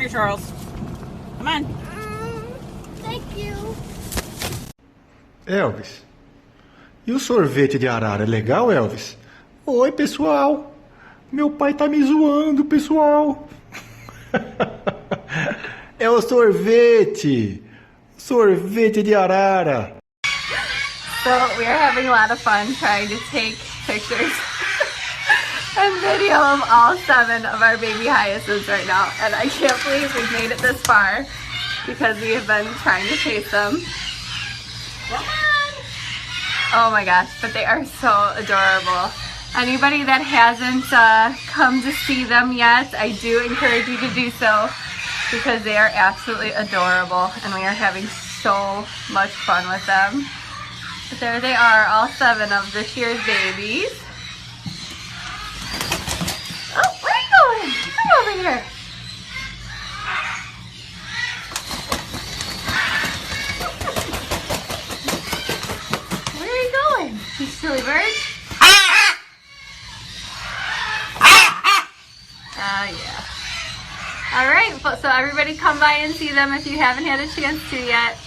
here, Charles. Come on. Thank you. Elvis, e o sorvete de arara é legal, Elvis? Oi, pessoal. Meu pai tá me zoando, pessoal. É o sorvete. Sorvete de arara. So we are having a lot of fun trying to take pictures and video of all 7 of our baby hyacinths right now. And I can't believe we've made it this far because we have been trying to chase them. Come on! Oh my gosh, but they are so adorable. Anybody that hasn't come to see them yet, I do encourage you to do so because they are absolutely adorable and we are having so much fun with them. But there they are, all 7 of this year's babies. Oh, where are you going? Come over here. Where are you going? You silly bird? Yeah. All right, so everybody come by and see them if you haven't had a chance to yet.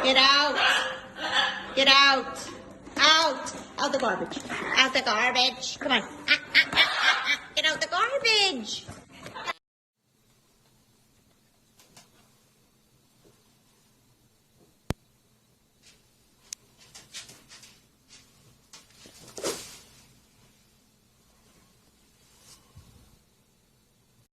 Get out. Get out. Out. Out the garbage. Out the garbage. Come on. Get out the garbage.